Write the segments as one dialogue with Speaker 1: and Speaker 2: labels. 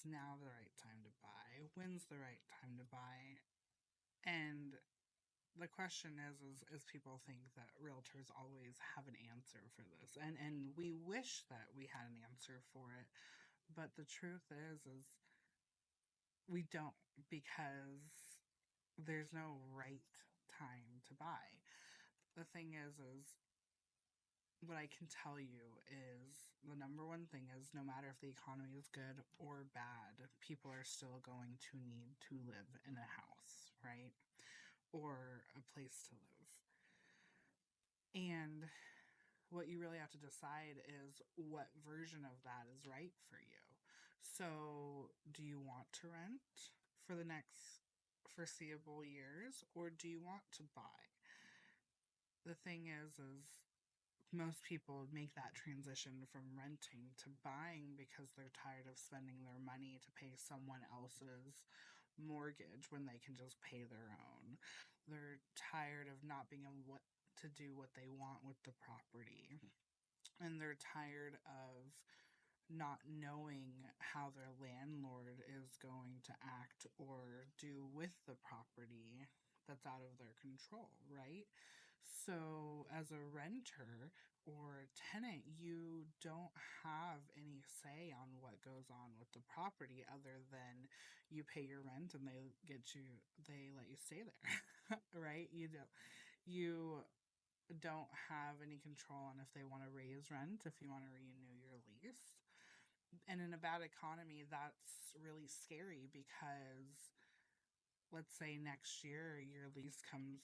Speaker 1: is now the right time to buy? When's the right time to buy? And the question is people think that realtors always have an answer for this, and we wish that we had an answer for it, but the truth is we don't, because there's no right time to buy. The thing is what I can tell you is the number one thing is no matter if the economy is good or bad, people are still going to need to live in a house, right? Or a place to live. And what you really have to decide is what version of that is right for you. So, do you want to rent for the next foreseeable years, or do you want to buy? The thing is most people make that transition from renting to buying because they're tired of spending their money to pay someone else's mortgage when they can just pay their own. They're tired of not being able to do what they want with the property. And they're tired of not knowing how their landlord is going to act or do with the property that's out of their control, right? So, as a renter or a tenant, you don't have any say on what goes on with the property other than you pay your rent and they let you stay there, right? You don't have any control on if they want to raise rent, if you want to renew your lease. And in a bad economy, that's really scary because let's say next year your lease comes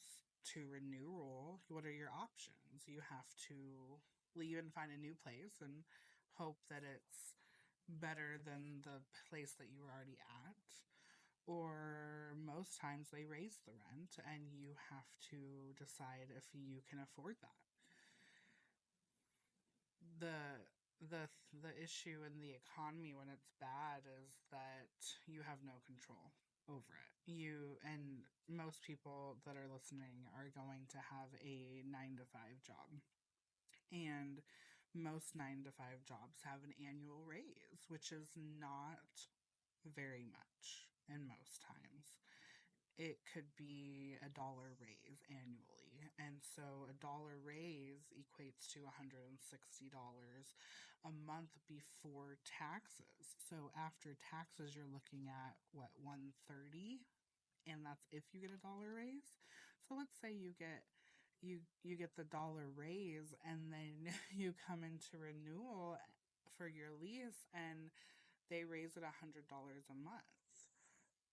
Speaker 1: to renewal. What are your options? You have to leave and find a new place and hope that it's better than the place that you were already at. Or most times they raise the rent and you have to decide if you can afford that. The the the issue in the economy when it's bad is that you have no control over it. You and most people that are listening are going to have a 9 to 5 job. And most 9 to 5 jobs have an annual raise, which is not very much in most times. It could be $1 raise annually. And so $1 raise equates to $160 a month before taxes. So after taxes, you're looking at what, 130, and that's if you get $1 raise. So let's say you get the dollar raise and then you come into renewal for your lease and they raise it $100 a month.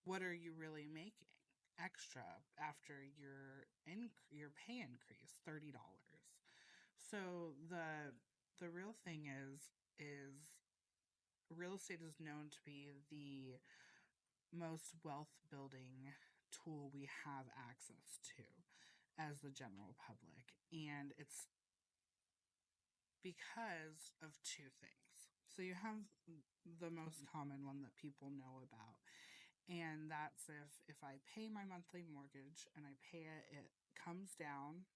Speaker 1: What are you really making extra after your pay increase, $30? So the real thing is real estate is known to be the most wealth building tool we have access to as the general public, and it's because of two things. So you have the most common one that people know about, and that's if I pay my monthly mortgage and I pay it, it comes down,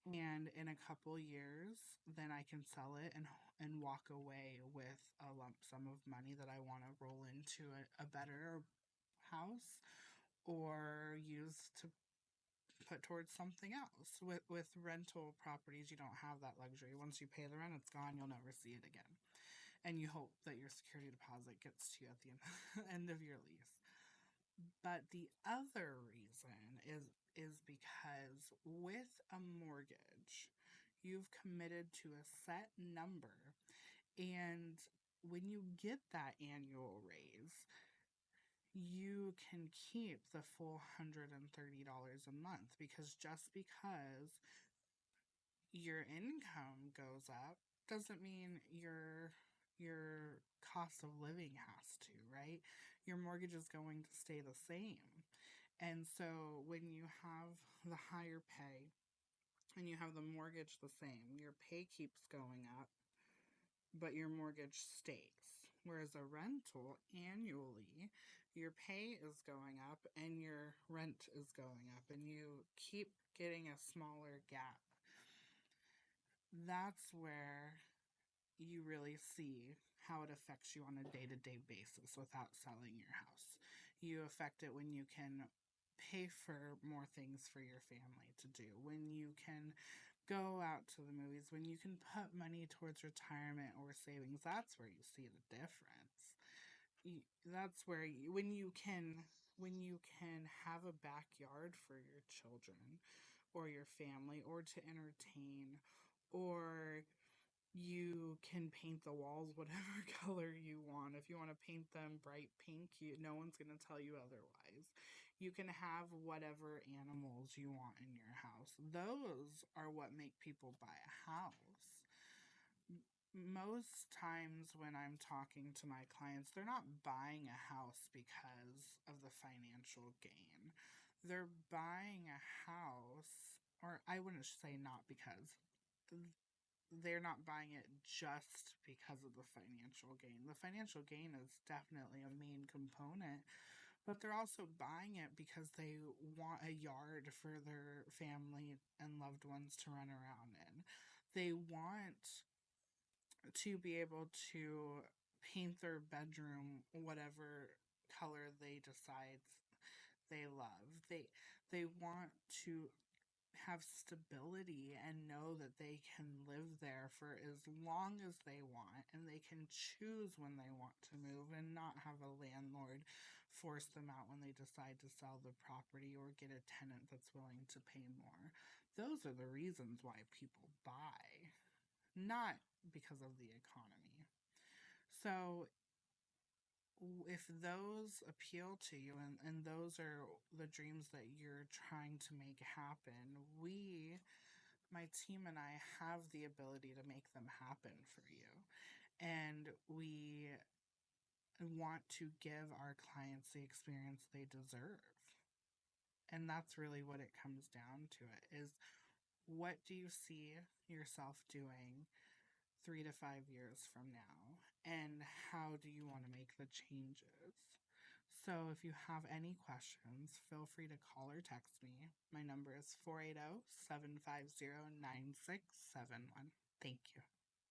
Speaker 1: and in a couple years, then I can sell it and walk away with a lump sum of money that I want to roll into a better house or use to put towards something else. With rental properties, you don't have that luxury. Once you pay the rent, it's gone. You'll never see it again. And you hope that your security deposit gets to you at the end of your lease. But the other reason is because with a mortgage, you've committed to a set number, and when you get that annual raise, you can keep the full $130 a month, because just because your income goes up doesn't mean your cost of living has to, right? Your mortgage is going to stay the same. And so when you have the higher pay and you have the mortgage the same, your pay keeps going up, but your mortgage stays. Whereas a rental, annually, your pay is going up and your rent is going up, and you keep getting a smaller gap. That's where you really see how it affects you on a day-to-day basis without selling your house. You affect it when you can pay for more things for your family to do, when you can go out to the movies, when you can put money towards retirement or savings. That's where you see the difference. That's where when you can have a backyard for your children or your family or to entertain, or you can paint the walls whatever color you want. If you want to paint them bright pink, no one's going to tell you otherwise. You can have whatever animals you want in your house. Those are what make people buy a house. Most times when I'm talking to my clients, they're not buying a house because of the financial gain. They're buying a house, or I wouldn't say not because, they're not buying it just because of the financial gain. The financial gain is definitely a main component, but they're also buying it because they want a yard for their family and loved ones to run around in. They want to be able to paint their bedroom whatever color they decide they love. They want to have stability and know that they can live there for as long as they want, and they can choose when they want to move and not have a landlord force them out when they decide to sell the property or get a tenant that's willing to pay more. Those are the reasons why people buy, not because of the economy. So if those appeal to you, and those are the dreams that you're trying to make happen, my team and I have the ability to make them happen for you. And we want to give our clients the experience they deserve. And that's really what it comes down to, it is, what do you see yourself doing 3 to 5 years from now? And how do you want to make the changes? So if you have any questions, feel free to call or text me. My number is 480-750-9671. Thank you.